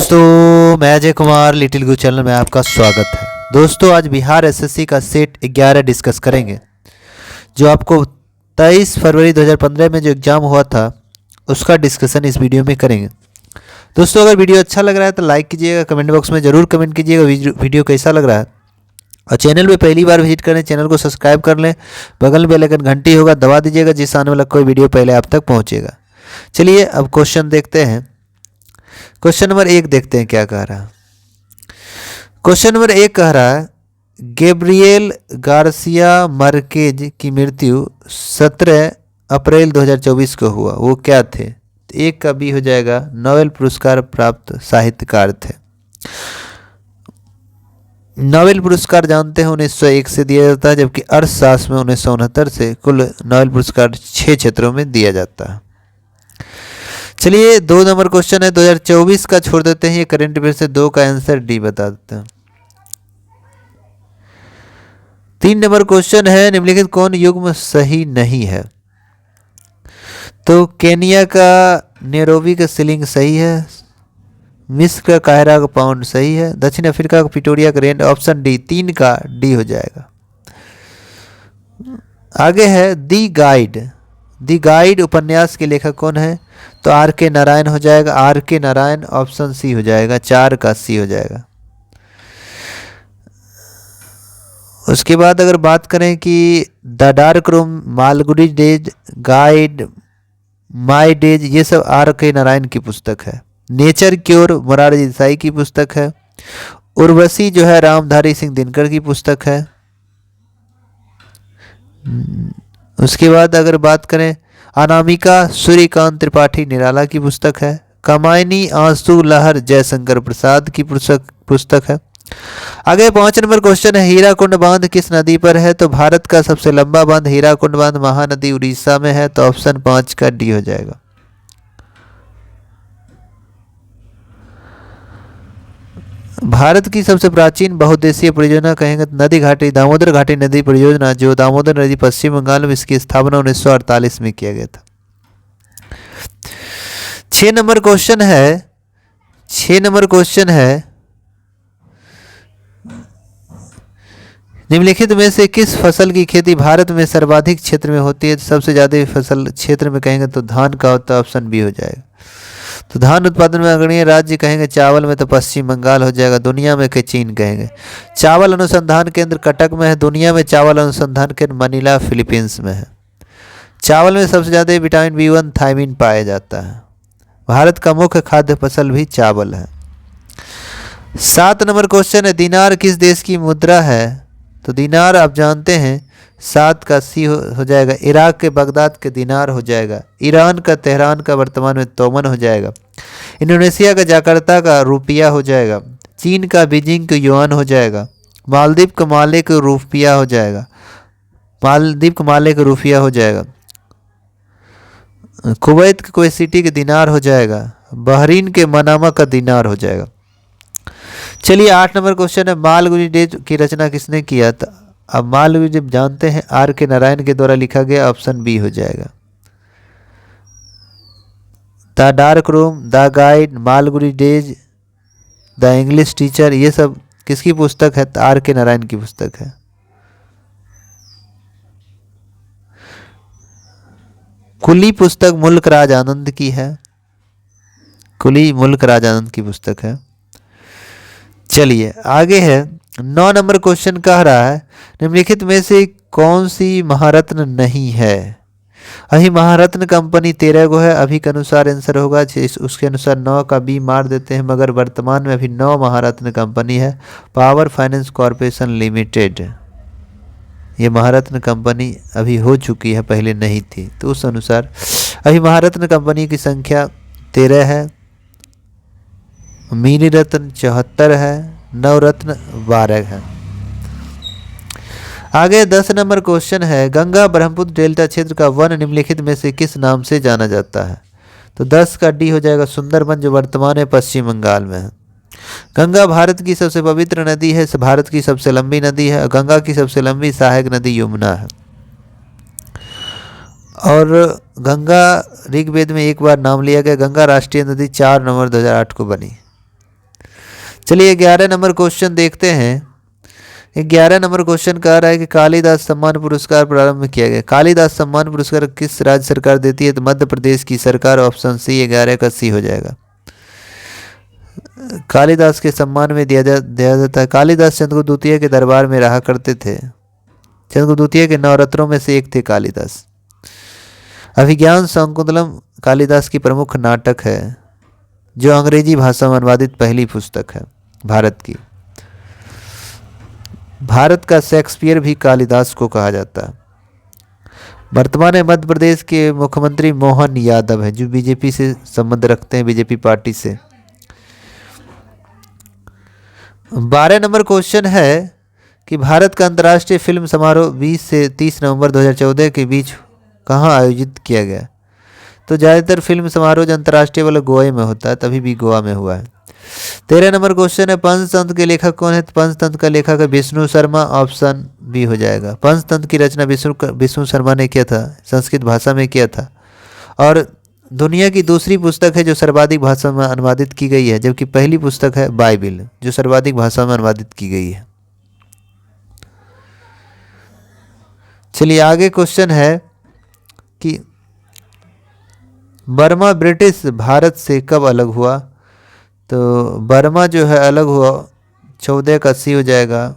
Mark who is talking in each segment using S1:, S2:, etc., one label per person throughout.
S1: दोस्तों, मैं अजय कुमार लिटिल गुरु चैनल में आपका स्वागत है। दोस्तों, आज बिहार एसएससी का सेट 11 डिस्कस करेंगे, जो आपको 23 फरवरी 2015 में जो एग्ज़ाम हुआ था उसका डिस्कशन इस वीडियो में करेंगे। दोस्तों, अगर वीडियो अच्छा लग रहा है तो लाइक कीजिएगा, कमेंट बॉक्स में ज़रूर कमेंट कीजिएगा वीडियो कैसा लग रहा है। और चैनल पे पहली बार विजिट करें, चैनल को सब्सक्राइब कर लें, बगल में बेल आइकन घंटी होगा दबा दीजिएगा, जिससे आने वाला कोई वीडियो पहले आप तक पहुँचेगा। चलिए अब क्वेश्चन देखते हैं। क्वेश्चन नंबर 1 देखते हैं क्या कह रहा है। क्वेश्चन नंबर 1 कह रहा है, गैब्रिएल गार्सिया मार्केज की मृत्यु 17 अप्रैल 2024 को हुआ। वो क्या थे? एक का बी हो जाएगा, नोबेल पुरस्कार प्राप्त साहित्यकार थे। नोबेल पुरस्कार जानते हैं 1901 से दिया जाता है, जबकि अर्थशास्त्र में 1969 से कुल नोबेल पुरस्कार 6 क्षेत्रों में दिया जाता है। चलिए 2 नंबर क्वेश्चन है, 2024 का छोड़ देते हैं, ये करंट अफेयर से 2 का आंसर डी बता देते हैं। 3 नंबर क्वेश्चन है, निम्नलिखित कौन युग्म सही नहीं है? तो केनिया का नैरोबी का शिलिंग सही है, मिस्र का कायरा का पाउंड सही है, दक्षिण अफ्रीका का पिटोरिया का रेंड, ऑप्शन डी 3 का डी हो जाएगा। आगे है दी गाइड। दी गाइड उपन्यास के लेखक कौन है? तो आर के नारायण हो जाएगा, आर के नारायण, ऑप्शन सी हो जाएगा, 4 का सी हो जाएगा। उसके बाद अगर बात करें कि the dark room, Malgudi days, guide, my days, ये सब आर के नारायण की पुस्तक है। नेचर क्योर मोरारजी देसाई की पुस्तक है। उर्वशी जो है रामधारी सिंह दिनकर की पुस्तक है। उसके बाद अगर बात करें, अनामिका सूर्यकांत त्रिपाठी निराला की पुस्तक है। कमायनी आंसू लहर जयशंकर प्रसाद की पुस्तक है। आगे 5 नंबर क्वेश्चन है, हीराकुंड बांध किस नदी पर है? तो भारत का सबसे लंबा बांध हीराकुंड बांध महानदी उड़ीसा में है, तो ऑप्शन 5 का डी हो जाएगा। भारत की सबसे प्राचीन बहुउद्देशीय परियोजना कहेंगे तो नदी घाटी दामोदर घाटी नदी परियोजना, जो दामोदर नदी पश्चिम बंगाल में, इसकी स्थापना 1948 में किया गया था। 6 नंबर क्वेश्चन है, 6 नंबर क्वेश्चन है, निम्नलिखित में से किस फसल की खेती भारत में सर्वाधिक क्षेत्र में होती है? सबसे ज़्यादा फसल क्षेत्र में कहेंगे तो धान का होता है, ऑप्शन बी हो जाएगा। तो धान उत्पादन में अग्रणी राज्य कहेंगे, चावल में तो पश्चिम बंगाल हो जाएगा, दुनिया में के चीन कहेंगे। चावल अनुसंधान केंद्र कटक में है, दुनिया में चावल अनुसंधान केंद्र मनीला फिलीपींस में है। चावल में सबसे ज़्यादा विटामिन B1 थायमिन पाया जाता है। भारत का मुख्य खाद्य फसल भी चावल है। 7 नंबर क्वेश्चन है, दीनार किस देश की मुद्रा है? तो दीनार आप जानते हैं 7 का सी हो जाएगा, इराक के बगदाद के दीनार हो जाएगा, ईरान का तेहरान का वर्तमान में तोमन हो जाएगा, इंडोनेशिया का जाकार्ता का रुपया हो जाएगा, चीन का बीजिंग का युआन हो जाएगा, मालदीव का माले का रुपया हो जाएगा, मालदीव का माले का रुपया हो जाएगा, कुवैत के कुवैत सिटी के दिनार हो जाएगा, बहरीन के मनामा का दिनार हो जाएगा। चलिए 8 नंबर क्वेश्चन है, मालगुडी डेज की रचना किसने किया था? अब मालगुडी डेज जानते हैं आर के नारायण के द्वारा लिखा गया, ऑप्शन बी हो जाएगा। The dark room, the guide, Malgudi days, the English teacher, ये सब किसकी पुस्तक है? तो आर के नारायण की पुस्तक है। कुली पुस्तक मुल्क राज आनंद की है, कुली मुल्क राज आनंद की पुस्तक है। चलिए आगे है 9 नंबर क्वेश्चन कह रहा है, निम्नलिखित में से कौन सी महारत्न नहीं है? अभी महारत्न कंपनी 13 गो है, अभी के अनुसार आंसर होगा, उसके अनुसार 9 का बी मार देते हैं, मगर वर्तमान में अभी 9 महारत्न कंपनी है। पावर फाइनेंस कॉरपोरेशन लिमिटेड, ये महारत्न कंपनी अभी हो चुकी है, पहले नहीं थी, तो उस अनुसार अभी महारत्न कंपनी की संख्या 13 है। मिनी रत्न 74 है, नवरत्न 12 है। आगे 10 नंबर क्वेश्चन है, गंगा ब्रह्मपुत्र डेल्टा क्षेत्र का वन निम्नलिखित में से किस नाम से जाना जाता है? तो 10 का डी हो जाएगा, सुंदरबन, जो वर्तमान में पश्चिम बंगाल में है। गंगा भारत की सबसे पवित्र नदी है, भारत की सबसे लंबी नदी है। गंगा की सबसे लंबी सहायक नदी यमुना है। और गंगा ऋग्वेद में एक बार नाम लिया गया। गंगा राष्ट्रीय नदी 4 नवंबर 2008 को बनी। चलिए 11 नंबर क्वेश्चन देखते हैं। 11 नंबर क्वेश्चन कह रहा है कि कालिदास सम्मान पुरस्कार प्रारंभ किया गया। कालिदास सम्मान पुरस्कार किस राज्य सरकार देती है? तो मध्य प्रदेश की सरकार। ऑप्शन सी 11 का सी हो जाएगा। कालिदास के सम्मान में दिया जाता है। कालिदास चंद्रगुप्त द्वितीय के दरबार में रहा करते थे। चंद्रगुप्त द्वितीय के नवरत्नों में से एक थे कालिदास। अभिज्ञान शाकुंतलम कालिदास की प्रमुख नाटक है, जो अंग्रेजी भाषा में अनुवादित पहली पुस्तक है भारत की। भारत का शेक्सपियर भी कालिदास को कहा जाता है। वर्तमान में मध्य प्रदेश के मुख्यमंत्री मोहन यादव हैं, जो बीजेपी से संबंध रखते हैं, बीजेपी पार्टी से। 12 नंबर क्वेश्चन है कि भारत का अंतर्राष्ट्रीय फिल्म समारोह 20 से 30 नवंबर 2014 के बीच कहाँ आयोजित किया गया? तो ज़्यादातर फिल्म समारोह जो अंतर्राष्ट्रीय वाला गोवा में होता है, तभी भी गोवा में हुआ है। 13 नंबर क्वेश्चन है पंचतंत्र के लेखक कौन है? तो पंचतंत्र का लेखक है विष्णु शर्मा। ऑप्शन बी हो जाएगा। पंचतंत्र की रचना विष्णु शर्मा ने किया था, संस्कृत भाषा में किया था, और दुनिया की दूसरी पुस्तक है जो सर्वाधिक भाषा में अनुवादित की गई है, जबकि पहली पुस्तक है बाइबिल, जो सर्वाधिक भाषा में अनुवादित की गई है। चलिए आगे क्वेश्चन है कि बर्मा ब्रिटिश भारत से कब अलग हुआ? तो बर्मा जो है अलग हुआ 14 का सी हो जाएगा।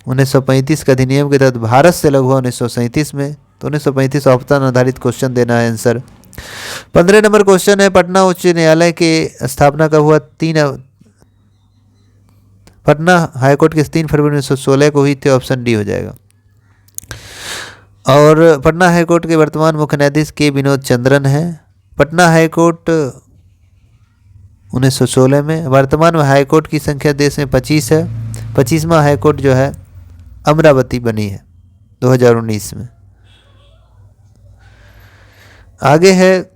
S1: 1935 का अधिनियम के तहत भारत से अलग हुआ 1937 में। तो 1935 ऑप्शन आधारित क्वेश्चन देना है आंसर। 15 नंबर क्वेश्चन है पटना उच्च न्यायालय की स्थापना कब हुआ? पटना हाईकोर्ट की 3 फरवरी 1916 को हुई थी। ऑप्शन डी हो जाएगा। और पटना हाईकोर्ट के वर्तमान मुख्य न्यायाधीश के विनोद चंद्रन हैं। पटना हाईकोर्ट 1916 में। वर्तमान में हाईकोर्ट की संख्या देश में 25 है। 25वां हाईकोर्ट जो है अमरावती बनी है 2019 में। आगे है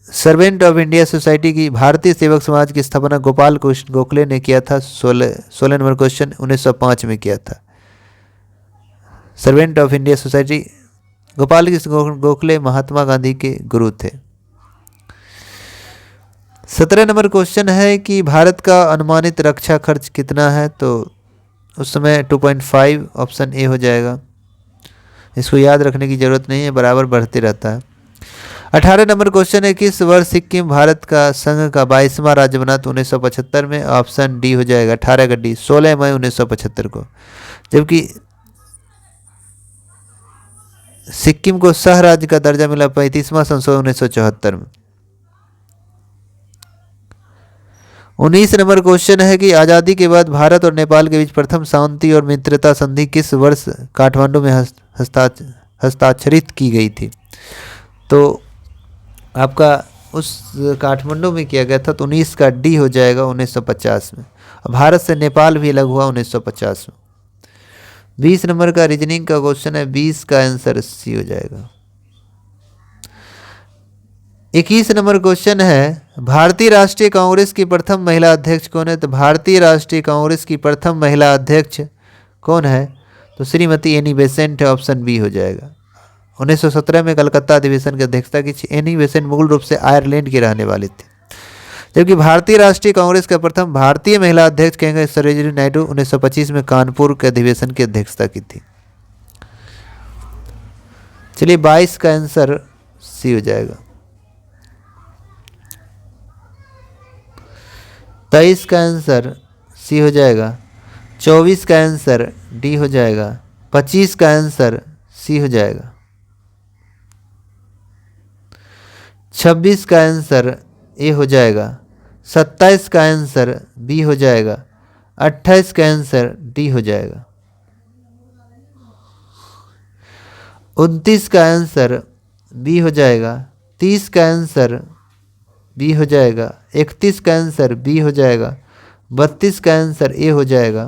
S1: सर्वेंट ऑफ इंडिया सोसाइटी की भारतीय सेवक समाज की स्थापना गोपाल कृष्ण गोखले ने किया था। 16 नंबर क्वेश्चन 1905 में किया था। Servant of India society Gopal Krishna Gokhale Mahatma Gandhi के गुरु थे। 17 नंबर क्वेश्चन है कि भारत का अनुमानित रक्षा खर्च कितना है? तो उस समय 2.5 ऑप्शन ए हो जाएगा। इसको याद रखने की जरूरत नहीं है, बराबर बढ़ते रहता है। 18 नंबर क्वेश्चन है किस वर्ष सिक्किम भारत का संघ का 22वां राज्य बना? तो 1975 में। ऑप्शन डी हो जाएगा। 18 का डी 16 मई 1975 को। जबकि सिक्किम को सह राज्य का दर्जा मिला 35वां संशोधन 1974 में। 19 नंबर क्वेश्चन है कि आज़ादी के बाद भारत और नेपाल के बीच प्रथम शांति और मित्रता संधि किस वर्ष काठमांडू में हस्ताक्षरित की गई थी? तो आपका उस काठमांडू में किया गया था। तो 19 का डी हो जाएगा 1950 में। भारत से नेपाल भी अलग हुआ 1950 में। 20 नंबर का रीजनिंग का क्वेश्चन है। 20 का आंसर सी हो जाएगा। 21 नंबर क्वेश्चन है भारतीय राष्ट्रीय कांग्रेस की प्रथम महिला अध्यक्ष कौन है? तो भारतीय राष्ट्रीय कांग्रेस की प्रथम महिला अध्यक्ष कौन है? तो श्रीमती एनी बेसेंट है। ऑप्शन बी हो जाएगा। 1917 में कलकत्ता अधिवेशन की अध्यक्षता की। एनी बेसेंट मूल रूप से आयरलैंड की रहने वाली थी। जबकि भारतीय राष्ट्रीय कांग्रेस का प्रथम भारतीय महिला अध्यक्ष कहेंगे सरोजिनी नायडू। 1925 में कानपुर के अधिवेशन की अध्यक्षता की थी। चलिए 22 का आंसर सी हो जाएगा। 23 का आंसर सी हो जाएगा। 24 का आंसर डी हो जाएगा। 25 का आंसर सी हो जाएगा। 26 का आंसर ए हो जाएगा। 27 का आंसर बी हो जाएगा। 28 का आंसर डी हो जाएगा। 29 का आंसर बी हो जाएगा। 30 का आंसर बी हो जाएगा। 31 का आंसर बी हो जाएगा। 32 का आंसर ए हो जाएगा।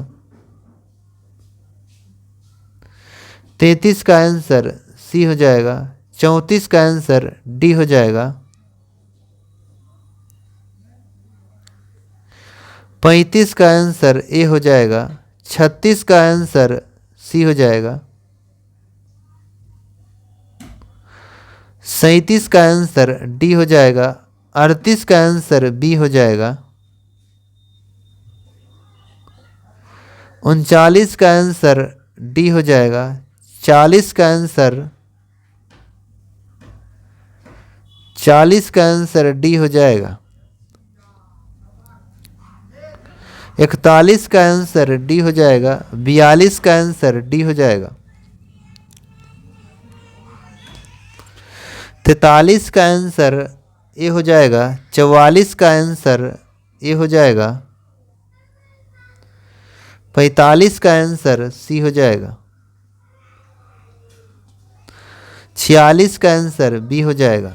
S1: 33 का आंसर सी हो जाएगा। 34 का आंसर डी हो जाएगा। 35 का आंसर ए हो जाएगा। 36 का आंसर सी हो जाएगा। 37 का आंसर डी हो जाएगा। 38 का आंसर बी हो जाएगा। 39 का आंसर डी हो जाएगा। 40 का आंसर 40 का आंसर डी हो जाएगा। 41 का आंसर डी हो जाएगा। 42 का आंसर डी हो जाएगा। 43 का आंसर ए हो जाएगा। 44 का आंसर ए हो जाएगा। 45 का आंसर सी हो जाएगा। 46 का आंसर बी हो जाएगा।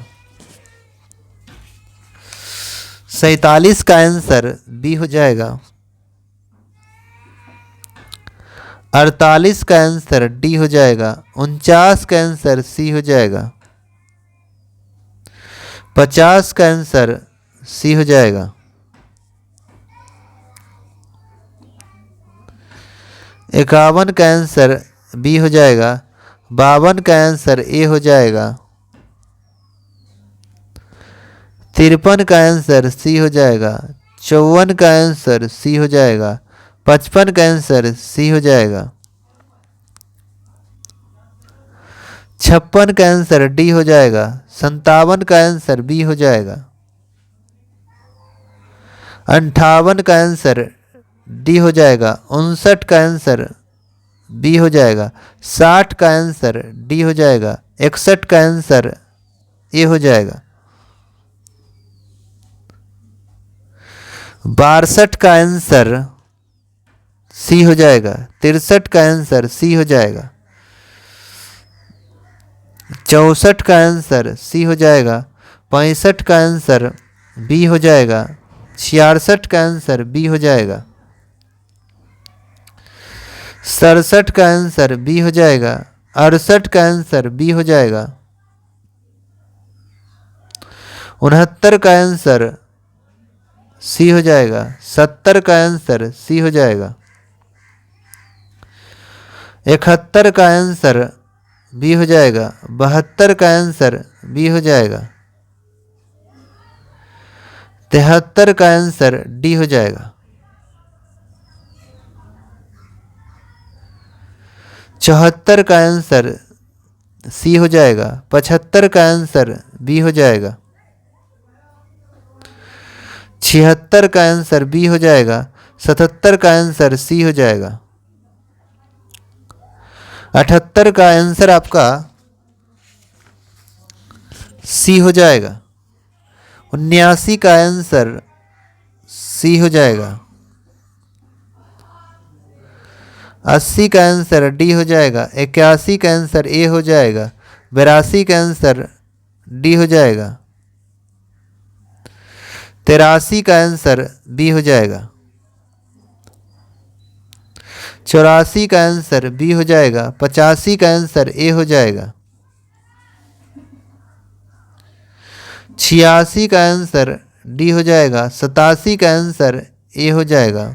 S1: 47 का आंसर बी हो जाएगा। 48 का आंसर डी हो जाएगा। 49 का आंसर सी हो जाएगा। 50 का आंसर सी हो जाएगा। 51 का आंसर बी हो जाएगा। 52 का आंसर ए हो जाएगा। 53 का आंसर सी हो जाएगा। 54 का आंसर सी हो जाएगा। 55 का आंसर सी हो जाएगा। 56 का आंसर डी हो जाएगा। 57 का आंसर बी हो जाएगा। 58 का आंसर डी हो जाएगा। 59 का आंसर बी हो जाएगा। 60 का आंसर डी हो जाएगा। 61 का आंसर ए हो जाएगा। 62 का आंसर सी हो जाएगा। 63 का आंसर सी हो जाएगा। 64 का आंसर सी हो जाएगा। 65 का आंसर बी हो जाएगा। 66 का आंसर बी हो जाएगा। 67 का आंसर बी हो जाएगा। 68 का आंसर बी हो जाएगा। 69 का आंसर सी हो जाएगा। 70 का आंसर सी हो जाएगा। 71 का आंसर बी हो जाएगा। 72 का आंसर बी हो जाएगा। 73 का आंसर डी हो जाएगा। 74 का आंसर सी हो जाएगा। 75 का आंसर बी हो जाएगा। 76 का आंसर बी हो जाएगा। 77 का आंसर सी हो जाएगा। 78 का आंसर आपका सी हो जाएगा। 79 का आंसर सी हो जाएगा। 80 का आंसर डी हो जाएगा। 81 का आंसर ए हो जाएगा। 82 का आंसर डी हो जाएगा। 83 का आंसर बी हो जाएगा। 84 का आंसर बी हो जाएगा। 85 का आंसर ए हो जाएगा। 86 का आंसर डी हो जाएगा। 87 का आंसर ए हो जाएगा।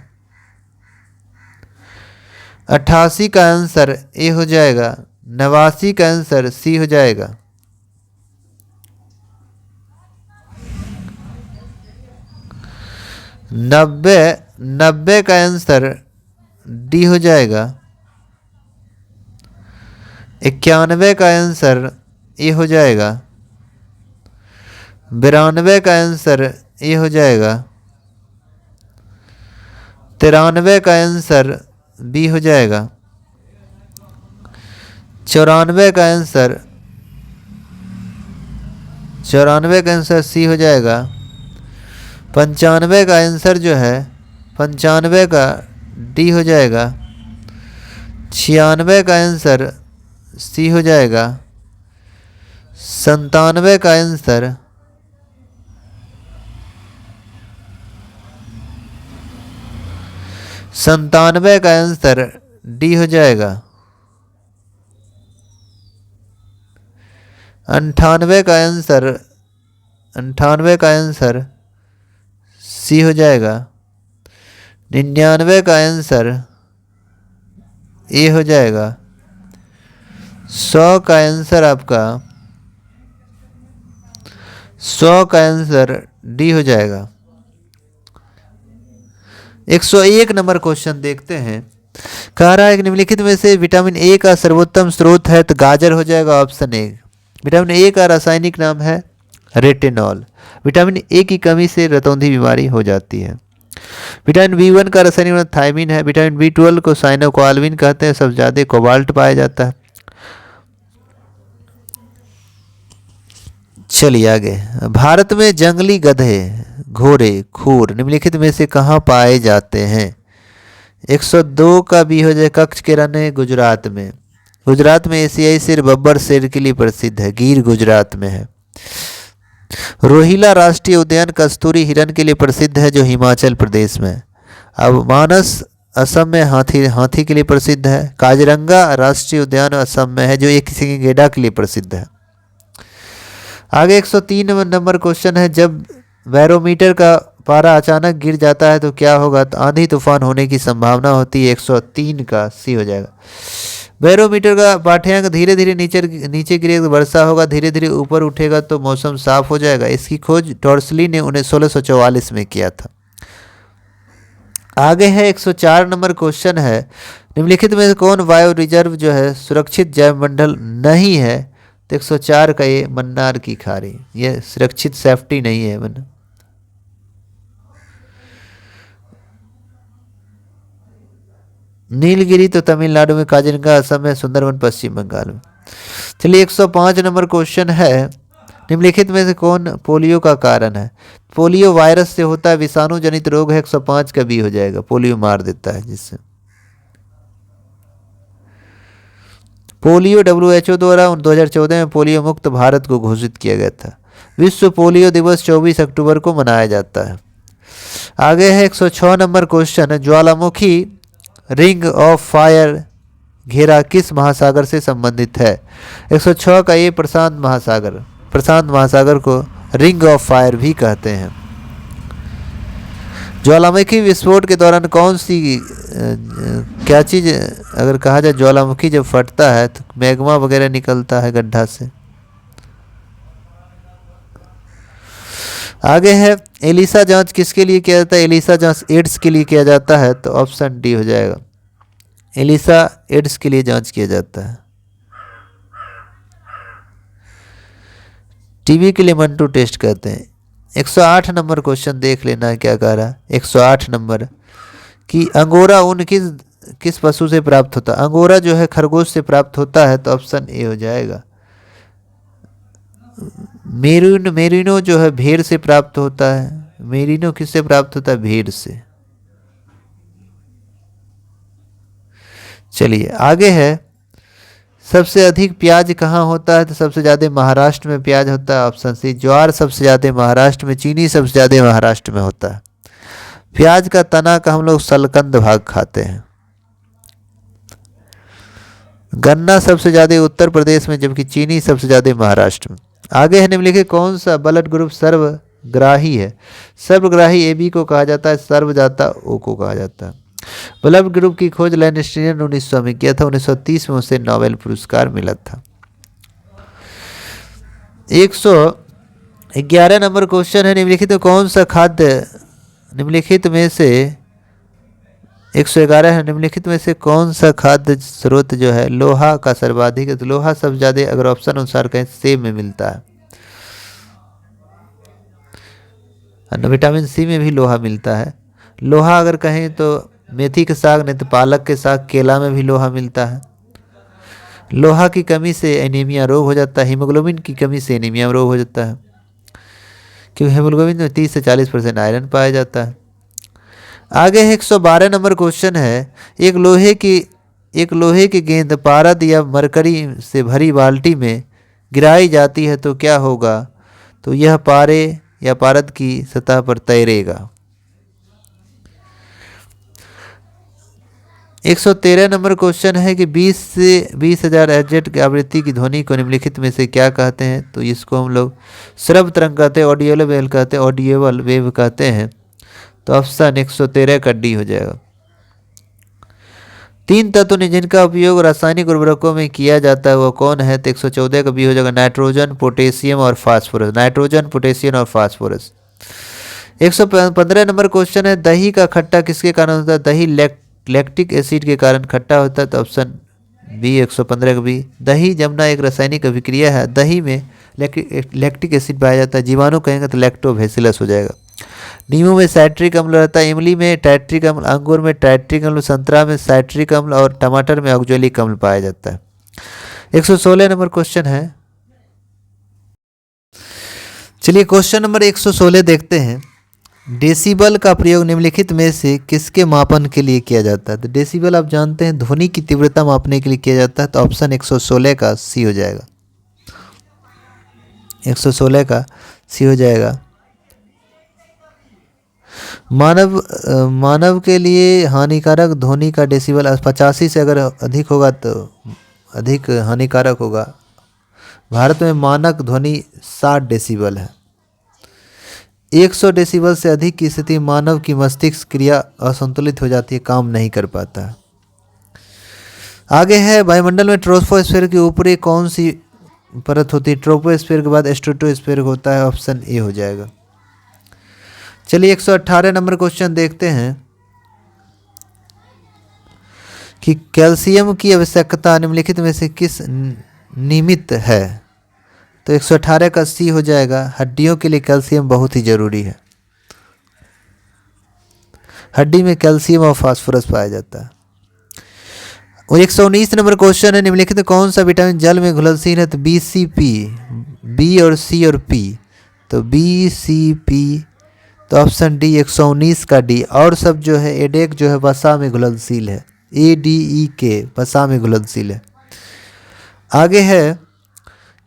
S1: 88 का आंसर ए हो जाएगा। 89 का आंसर सी हो जाएगा। 90 का आंसर डी हो जाएगा। 91 का आंसर ए हो जाएगा। 92 का आंसर ए हो जाएगा। 93 का आंसर बी हो जाएगा। 94 का आंसर सी हो जाएगा। 95 का आंसर जो है 95 का डी हो जाएगा। 96 का आंसर सी हो जाएगा। 97 का आंसर डी हो जाएगा। 98 का आंसर सी हो जाएगा। 99 का आंसर ए हो जाएगा। 100 का आंसर आपका 100 का आंसर डी हो जाएगा। 101 नंबर क्वेश्चन देखते हैं। कह रहा है कि निम्नलिखित में से विटामिन ए का सर्वोत्तम स्रोत है, तो गाजर हो जाएगा ऑप्शन ए। विटामिन ए का रासायनिक नाम है रेटिनॉल। विटामिन ए की कमी से रतौंधी बीमारी हो जाती है। विटामिन बी1 का रासायनिक नाम थायमिन है। विटामिन बी12 को साइनोकोआल्बिन कहते हैं। सबसे ज्यादा कोबाल्ट पाया जाता है। चलिए आगे। भारत में जंगली गधे, घोड़े, खूर निम्नलिखित में से कहाँ पाए जाते हैं? 102 का बी हो जाए कच्छ के रण, गुजरात में। गुजरात में एशियाई शेर बब्बर शेर के लिए प्रसिद्ध है, गिर गुजरात में है। रोहिला राष्ट्रीय उद्यान कस्तूरी हिरण के लिए प्रसिद्ध है, जो हिमाचल प्रदेश में है। अब मानस असम में हाथी के लिए प्रसिद्ध है। काजीरंगा राष्ट्रीय उद्यान असम में है, जो एक किसी गेंडा के लिए प्रसिद्ध है। आगे 103 नंबर क्वेश्चन है, जब बैरोमीटर का पारा अचानक गिर जाता है तो क्या होगा? तो आंधी तूफान होने की संभावना होती है। 103 का सी हो जाएगा। बैरोमीटर का पाठ्यांक धीरे धीरे नीचे गिरेगा तो वर्षा होगा, धीरे धीरे ऊपर उठेगा तो मौसम साफ हो जाएगा। इसकी खोज टॉर्सली ने 1644 में किया था। आगे है 104 नंबर क्वेश्चन है, निम्नलिखित में से कौन वायु रिजर्व जो है सुरक्षित जैवमंडल नहीं है? तो 104 का ये मन्नार की खाड़ी, ये सुरक्षित सेफ्टी नहीं है। नीलगिरी तो तमिलनाडु में, काजीरंगा असम में, सुंदरवन पश्चिम बंगाल में। चलिए 105 नंबर क्वेश्चन है, निम्नलिखित में से कौन पोलियो का कारण है? पोलियो वायरस से होता है, विषाणु जनित रोग है। 105 का बी हो जाएगा, पोलियो मार देता है जिससे। पोलियो WHO द्वारा 2014 में पोलियो मुक्त भारत को घोषित किया गया था। विश्व पोलियो दिवस 24 अक्टूबर को मनाया जाता है। आगे है 106 number question, Jwalamukhi ring of fire घेरा किस महासागर से संबंधित है? 106 का ये प्रशांत महासागर को रिंग ऑफ फायर भी कहते हैं। ज्वालामुखी विस्फोट के दौरान कौन सी क्या चीज़, अगर कहा जाए ज्वालामुखी जब फटता है तो मैग्मा वगैरह निकलता है गड्ढा से। आगे है एलिसा जांच किसके लिए किया जाता है? एलिसा जांच एड्स के लिए किया जाता है, तो ऑप्शन डी हो जाएगा। एलिसा एड्स के लिए जांच किया जाता है। टीबी के लिए मंटू टेस्ट कहते हैं। 108 नंबर क्वेश्चन देख लेना क्या कह रहा है। 108 नंबर कि अंगोरा ऊन किस पशु से प्राप्त होता है? अंगोरा जो है खरगोश से प्राप्त होता है, तो ऑप्शन ए हो जाएगा। मेरिनो जो है भेड़ से प्राप्त होता है। मेरिनो किससे प्राप्त होता है? भेड़ से। चलिए आगे है, सबसे अधिक प्याज कहाँ होता है? तो सबसे ज़्यादा महाराष्ट्र में प्याज होता है, ऑप्शन सी। ज्वार सबसे ज़्यादा महाराष्ट्र में, चीनी सबसे ज़्यादा महाराष्ट्र में होता है। प्याज का तना का हम लोग सलकंद भाग खाते हैं। गन्ना सबसे ज़्यादा उत्तर प्रदेश में, जबकि चीनी सबसे ज़्यादा महाराष्ट्र में। आगे है निम्नलिखित कौन सा ब्लड ग्रुप सर्वग्राही है? सर्वग्राही AB को कहा जाता है, सर्वजाता O को कहा जाता है। ब्लड ग्रुप की खोज लैंडस्टीनियन ने 1900 में किया था। 1930 में उसे नोबेल पुरस्कार मिला था। 111 नंबर क्वेश्चन है, निम्नलिखित कौन सा खाद्य, निम्नलिखित में से 111 है, निम्नलिखित में से कौन सा खाद्य स्रोत जो है लोहा का सर्वाधिक है? तो लोहा सबसे ज़्यादा अगर ऑप्शन अनुसार कहें सेब में मिलता है। विटामिन सी में भी लोहा मिलता है। लोहा अगर कहें तो मेथी के साग, नहीं तो पालक के साग, केला में भी लोहा मिलता है। लोहा की कमी से एनीमिया रोग हो जाता है। हीमोग्लोबिन की कमी से एनीमिया रोग हो जाता है, क्योंकि हीमोग्लोबिन में 30 से 40% आयरन पाया जाता है। आगे है 112 नंबर क्वेश्चन है, एक लोहे की गेंद पारद या मरकरी से भरी बाल्टी में गिराई जाती है तो क्या होगा? तो यह पारे या पारद की सतह पर तैरेगा। 113 नंबर क्वेश्चन है कि 20 से 20,000 हर्ट्ज की आवृत्ति की ध्वनि को निम्नलिखित में से क्या कहते हैं? तो इसको हम लोग श्रव्य तरंग कहते हैं, ऑडियोबल वेव कहते हैं, ऑडियोबल वेव कहते हैं। तो ऑप्शन 113 का डी हो जाएगा। 3 तत्व ने जिनका उपयोग रासायनिक उर्वरकों में किया जाता है वो कौन है? तो 114 का बी हो जाएगा, नाइट्रोजन, पोटेशियम और फास्फोरस। नाइट्रोजन, पोटेशियम और फास्फोरस। 115 नंबर क्वेश्चन है, दही का खट्टा किसके कारण होता है? दही लैक्टिक एसिड के कारण खट्टा होता है, तो ऑप्शन बी 115 का बी। दही जमना एक रासायनिक अभिक्रिया है, दही में लैक्टिक एसिड पाया जाता है, जीवाणु कहेंगे तो लैक्टोबैसिलस हो जाएगा। नींबू में साइट्रिक अम्ल रहता है, इमली में टाइट्रिक अम्ल, अंगूर में टाइट्रिक अम्ल, संतरा में साइट्रिक अम्ल और टमाटर में ऑक्जेलिक अम्ल पाया जाता है। 116 नंबर क्वेश्चन है। चलिए क्वेश्चन नंबर 116 देखते हैं। डेसिबल का प्रयोग निम्नलिखित में से किसके मापन के लिए किया जाता है? तो डेसिबल आप जानते हैं ध्वनि की तीव्रता मापने के लिए किया जाता है, तो ऑप्शन 116 का सी हो जाएगा। 116 का सी हो जाएगा। मानव के लिए हानिकारक ध्वनि का डेसिबल 85 से अगर अधिक होगा तो अधिक हानिकारक होगा। भारत में मानक ध्वनि 60 डेसिबल है। 100 डेसिबल से अधिक की स्थिति मानव की मस्तिष्क क्रिया असंतुलित हो जाती है, काम नहीं कर पाता है। आगे है वायुमंडल में ट्रोपोस्फीयर के ऊपरी कौन सी परत होती है? ट्रोपोस्फीयर के बाद स्ट्रेटोस्फीयर होता है, ऑप्शन ए हो जाएगा। चलिए 118 नंबर क्वेश्चन देखते हैं कि कैल्शियम की आवश्यकता निम्नलिखित में से किस निमित्त है? तो 118 का सी हो जाएगा। हड्डियों के लिए कैल्शियम बहुत ही जरूरी है। हड्डी में कैल्शियम और फास्फोरस पाया जाता है। और 119 नंबर क्वेश्चन है, निम्नलिखित कौन सा विटामिन जल में घुलनशील है? तो BCP, बी और सी और पी, तो BCP, तो ऑप्शन डी 119 का डी। और सब जो है एडेक जो है वसा में घुलनशील है, ADEK वसा में घुलनशील है। आगे है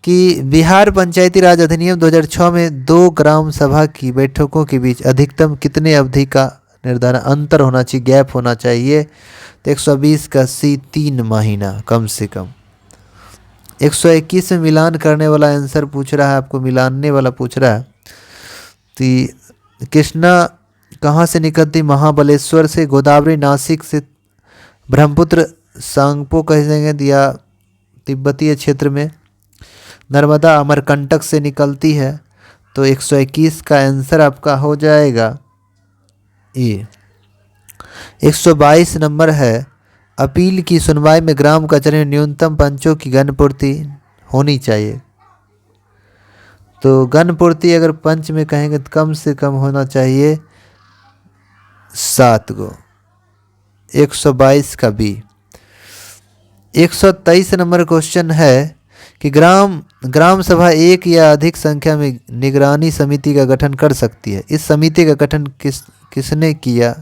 S1: कि बिहार पंचायती राज अधिनियम 2006 में 2 ग्राम सभा की बैठकों के बीच अधिकतम कितने अवधि का निर्धारण अंतर होना चाहिए, गैप होना चाहिए? तो 120 का सी 3 महीना कम से कम। 121 में मिलान करने वाला आंसर पूछ रहा है, आपको मिलाने वाला पूछ रहा है। तो कृष्णा कहाँ से निकलती? महाबलेश्वर से। गोदावरी नासिक से। ब्रह्मपुत्र सांगपो कहेंगे या तिब्बतीय क्षेत्र में। नर्मदा अमरकंटक से निकलती है। तो 121 का आंसर आपका हो जाएगा ए। 122 नंबर है, अपील की सुनवाई में ग्राम कचहरी में न्यूनतम पंचों की गणपूर्ति होनी चाहिए। तो गणपूर्ति अगर पंच में कहेंगे तो कम से कम होना चाहिए 7 गो। 122 का बी। 123 नंबर क्वेश्चन है कि ग्राम सभा एक या अधिक संख्या में निगरानी समिति का गठन कर सकती है। इस समिति का गठन किसने किया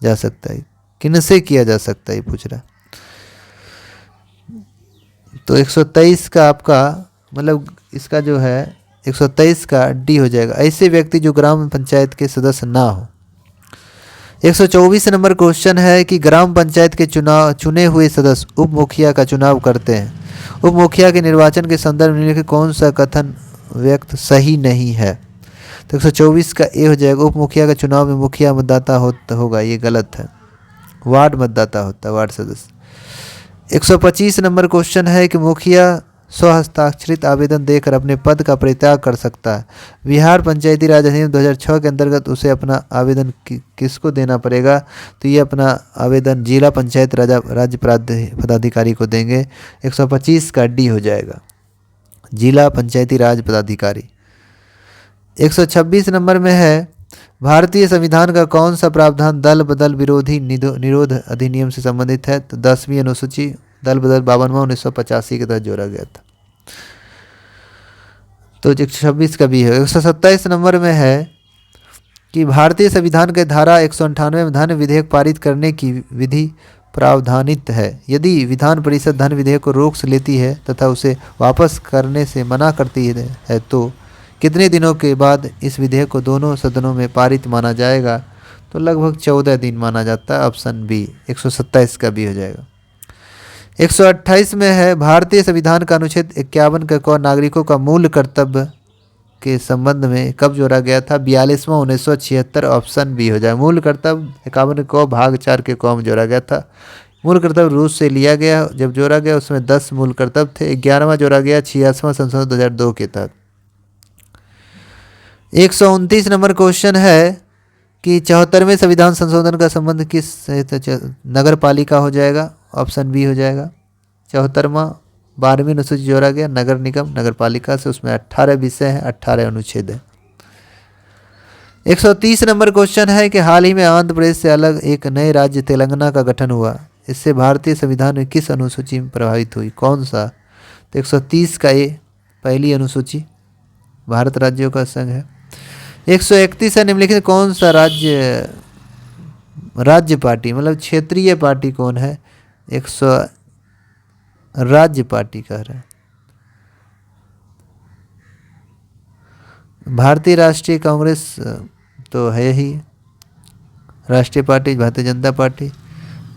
S1: जा सकता है, किनसे किया जा सकता है, पूछ रहा है। तो 123 का आपका मतलब इसका जो है 123 का डी हो जाएगा। ऐसे व्यक्ति जो ग्राम पंचायत के सदस्य ना हो। 124 नंबर क्वेश्चन है कि ग्राम पंचायत के चुने हुए सदस्य उप मुखिया का चुनाव करते हैं। उप मुखिया के निर्वाचन के संदर्भ में कौन सा कथन व्यक्त सही नहीं है? तो 124 का ए हो जाएगा। उप मुखिया का चुनाव में मुखिया मतदाता होगा, ये गलत है। वार्ड मतदाता होता है, वार्ड सदस्य। 125 नंबर क्वेश्चन है कि मुखिया स्वहस्ताक्षरित आवेदन देकर अपने पद का परित्याग कर सकता है। बिहार पंचायती राज अधिनियम 2006 के अंतर्गत उसे अपना आवेदन किसको देना पड़ेगा? तो ये अपना आवेदन जिला पंचायत राज्य पदाधिकारी को देंगे। 125 का डी हो जाएगा, जिला पंचायती राज पदाधिकारी। 126 नंबर में है, भारतीय संविधान का कौन सा प्रावधान दल बदल विरोधी निरोध अधिनियम से संबंधित है? तो 10वीं अनुसूची दल बदल 52वां 1985 के तहत जोड़ा गया था। तो 126 का भी है। 127 नंबर में है कि भारतीय संविधान के धारा 198 में धन विधेयक पारित करने की विधि प्रावधानित है। यदि विधान परिषद धन विधेयक को रोक लेती है तथा उसे वापस करने से मना करती है तो कितने दिनों के बाद इस विधेयक को दोनों सदनों में पारित माना जाएगा? तो लगभग 14 दिन माना जाता है, ऑप्शन बी। 127 का भी हो जाएगा। 128 में है, भारतीय संविधान का अनुच्छेद 51 का क नागरिकों का मूल कर्तव्य के संबंध में कब जोड़ा गया था? 42वां 1976, ऑप्शन बी हो जाए। मूल कर्तव्य 51 क भाग 4 के क में जोड़ा गया था। मूल कर्तव्य रूस से लिया गया, जब जोड़ा गया उसमें 10 मूल कर्तव्य थे। 11वां जोड़ा गया 86वां संशोधन 2002 के तहत। 129 नंबर क्वेश्चन है कि 74वें संविधान संशोधन का संबंध किस नगर पालिका हो जाएगा, ऑप्शन बी हो जाएगा। 74वां 12वीं अनुसूची जोड़ा गया नगर निगम नगर पालिका से, उसमें 18 विषय हैं, 18 अनुच्छेद हैं। 130 नंबर क्वेश्चन है कि हाल ही में आंध्र प्रदेश से अलग एक नए राज्य तेलंगाना का गठन हुआ, इससे भारतीय संविधान में किस अनुसूची में प्रभावित हुई, कौन सा? तो 130 का ए पहली अनुसूची भारत राज्यों का संघ है। 131 है निम्नलिखित कौन सा राज्य पार्टी मतलब क्षेत्रीय पार्टी कौन है? 100 राज्य पार्टी कह रहे हैं। भारतीय राष्ट्रीय कांग्रेस तो है ही, राष्ट्रीय पार्टी भारतीय जनता पार्टी,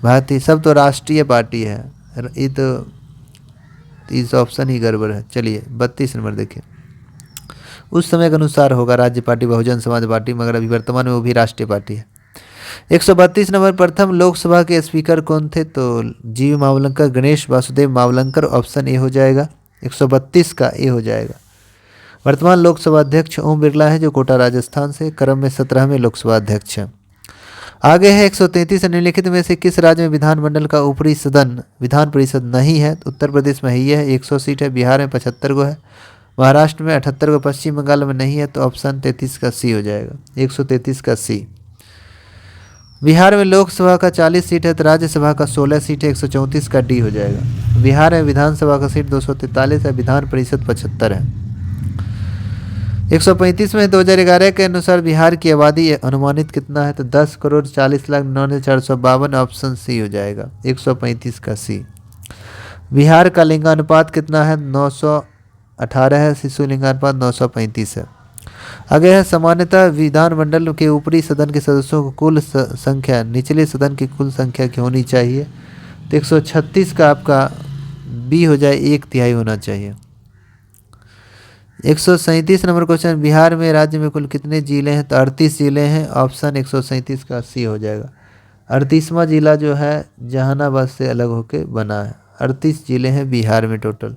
S1: भारतीय सब तो राष्ट्रीय पार्टी है, ये तो इस ऑप्शन ही गड़बड़ है। चलिए 32 नंबर देखिए, उस समय के अनुसार होगा राज्य पार्टी बहुजन समाज पार्टी, मगर अभी वर्तमान में वो भी राष्ट्रीय पार्टी है। 132 नंबर प्रथम लोकसभा के स्पीकर कौन थे? तो जीव मावलंकर गणेश वासुदेव मावलंकर, ऑप्शन ए हो जाएगा। 132 का ए हो जाएगा। वर्तमान लोकसभा अध्यक्ष ओम बिरला है जो कोटा राजस्थान से क्रम में 17वें लोकसभा अध्यक्ष हैं। आगे है 133 निम्नलिखित में से किस राज्य में विधानमंडल का ऊपरी सदन विधान परिषद नहीं है? तो उत्तर प्रदेश में ही है, 100 सीट है, बिहार में 75 को है, महाराष्ट्र में 78 को, पश्चिम बंगाल में नहीं है, तो ऑप्शन 33 का सी हो जाएगा। 133 का सी। बिहार में लोकसभा का 40 सीट है तो राज्यसभा का 16 सीट है, 134 का डी हो जाएगा। बिहार में विधानसभा का सीट 243 है, विधान परिषद 75 है। 135 में 2011 के अनुसार बिहार की आबादी अनुमानित कितना है? तो 10,40,09,452, ऑप्शन सी हो जाएगा। 135 का सी। बिहार का लिंगानुपात कितना है? 918 है, शिशु लिंगानुपात 935 है। आगे है सामान्यतः विधानमंडल के ऊपरी सदन के सदस्यों को कुल संख्या निचले सदन की कुल संख्या की होनी चाहिए, तो 136 का आपका बी हो जाए, 1/3 होना चाहिए। 137 नंबर क्वेश्चन, बिहार में राज्य में कुल कितने जिले हैं? तो 38 जिले हैं, ऑप्शन 137 का सी हो जाएगा। 38वां जिला जो है जहानाबाद से अलग होके बना है। 38 जिले हैं बिहार में टोटल।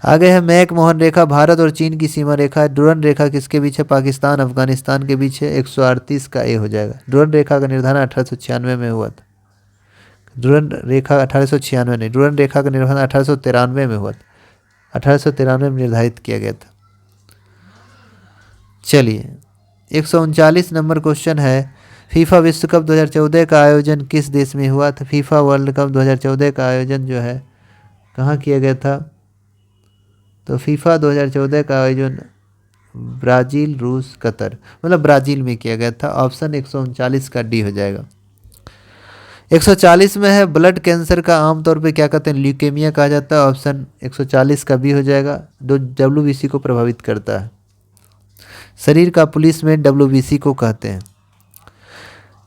S1: आगे है मैक मोहन रेखा भारत और चीन की सीमा रेखा है, डुरन रेखा किसके बीच है? पाकिस्तान अफगानिस्तान के बीच है, 138 का ए हो जाएगा। डुरन रेखा का निर्धारण 1896 में हुआ था। डुरन रेखा 1896 नहीं, डुरन रेखा का निर्धारण 1893 में हुआ था, 1893 में निर्धारित किया गया था। चलिए 139 नंबर क्वेश्चन है, फीफा विश्व कप 2014 का आयोजन किस देश में हुआ था? फीफा वर्ल्ड कप 2014 का आयोजन जो है कहाँ किया गया था? तो फीफा 2014 का आयोजन ब्राज़ील, रूस, कतर मतलब ब्राज़ील में किया गया था। ऑप्शन 139 का डी हो जाएगा। 140 में है ब्लड कैंसर का आमतौर पे क्या कहते हैं? ल्यूकेमिया कहा जाता है, ऑप्शन 140 का बी हो जाएगा। जो WBC को प्रभावित करता है, शरीर का पुलिस में WBC को कहते हैं।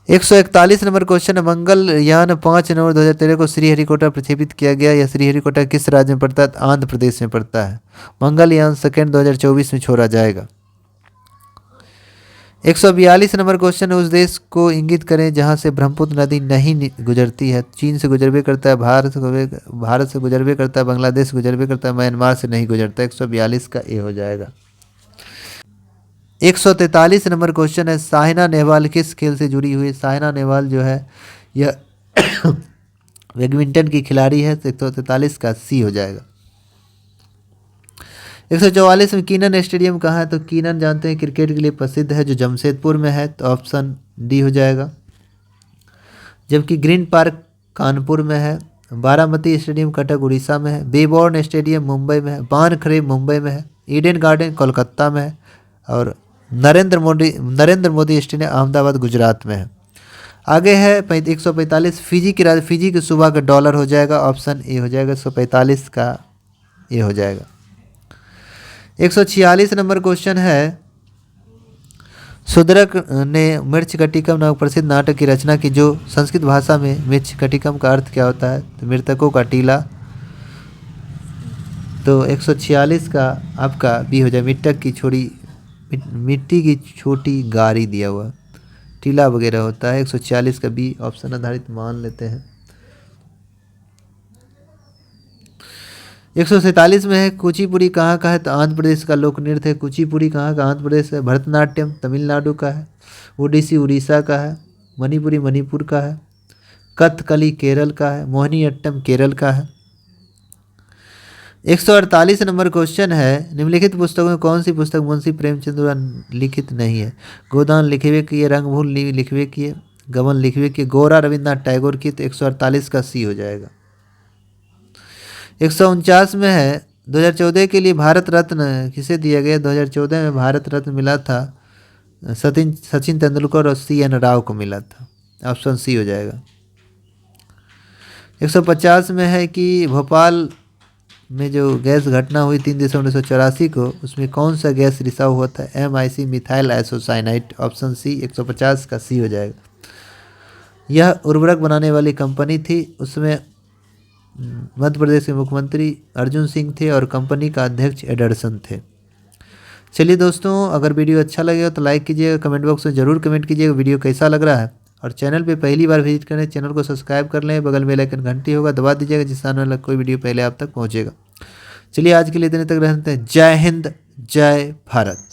S1: 141 नंबर क्वेश्चन है, मंगलयान 5 नवंबर 2013 को श्रीहरिकोटा प्रक्षेपित किया गया। यह श्रीहरिकोटा किस राज्य में पड़ता है? आंध्र प्रदेश में पड़ता है। मंगलयान सेकेंड 2024 में छोड़ा जाएगा। 142 नंबर क्वेश्चन है, उस देश को इंगित करें जहां से ब्रह्मपुत्र नदी नहीं गुजरती है। चीन से गुजरबे करता है, भारत से गुजरबे करता है, बांग्लादेश से गुजरबे करता है, म्यांमार से नहीं गुजरता। 142 का ए हो जाएगा। 143 नंबर क्वेश्चन है, साइना नेहवाल किस खेल से जुड़ी हुई है? साइना नेहवाल जो है यह बैडमिंटन की खिलाड़ी है, तो 143 का सी हो जाएगा। 144 में कीनन स्टेडियम कहाँ है? तो कीनन जानते हैं क्रिकेट के लिए प्रसिद्ध है, जो जमशेदपुर में है, तो ऑप्शन डी हो जाएगा। जबकि ग्रीन पार्क कानपुर में है, बारामती स्टेडियम कटक उड़ीसा में है, बेबॉर्न स्टेडियम मुंबई में है, बानखरे मुंबई में है, ईडन गार्डन कोलकाता में है, और नरेंद्र मोदी स्टेडियम अहमदाबाद गुजरात में है। आगे है 145 फिजी के सूबा का डॉलर हो जाएगा, ऑप्शन ए हो जाएगा। 145 का ए हो जाएगा। 146 नंबर क्वेश्चन है, सुदरक ने मृच्छकटिकम नामक प्रसिद्ध नाटक की रचना की, जो संस्कृत भाषा में मृच्छकटिकम का अर्थ क्या होता है? तो मृतकों का टीला। तो 146 का आपका बी हो जाए, मिट्टी की छोटी गारी दिया हुआ टीला वगैरह होता है। 146 का बी ऑप्शन आधारित मान लेते हैं। 147 में है कुचिपुड़ी कहाँ का है, तो आंध्र प्रदेश का लोक नृत्य है। कुचिपुड़ी कहाँ का, आंध्र प्रदेश है। भरतनाट्यम तमिलनाडु का है। ओडिसी उड़ीसा का है। मणिपुरी मणिपुर का है। कथकली केरल का है। मोहिनी अट्टम केरल का है। 148 नंबर क्वेश्चन है, निम्नलिखित पुस्तकों में कौन सी पुस्तक मुंशी प्रेमचंद द्वारा लिखित नहीं है। गोदान लिखिवे की है, रंगभूल लिखिवे की है, गबन लिखिवे की, गोरा रविन्द्रनाथ टैगोर की। तो 148 का सी हो जाएगा। 149 में है, 2014 के लिए भारत रत्न किसे दिया गया। 2014 में भारत रत्न मिला था सचिन तेंदुलकर और CN राव को मिला था। ऑप्शन सी हो जाएगा। 150 में है कि भोपाल में जो गैस घटना हुई 3 दिसंबर 1984 को, उसमें कौन सा गैस रिसाव हुआ था। MIC methyl isocyanide. Option C 150 का सी हो जाएगा। यह उर्वरक बनाने वाली कंपनी थी। उसमें मध्य प्रदेश के मुख्यमंत्री अर्जुन सिंह थे और कंपनी का अध्यक्ष एडरसन थे। चलिए दोस्तों, अगर वीडियो अच्छा लगे तो लाइक कीजिएगा, कमेंट बॉक्स में ज़रूर कमेंट कीजिएगा वीडियो कैसा लग रहा है। और चैनल पे पहली बार विजिट करें, चैनल को सब्सक्राइब कर लें, बगल में बेल आइकन घंटी होगा दबा दीजिएगा, जिससे आने वाला कोई वीडियो पहले आप तक पहुँचेगा। चलिए आज के लिए इतने तक रहते हैं। जय हिंद, जय भारत।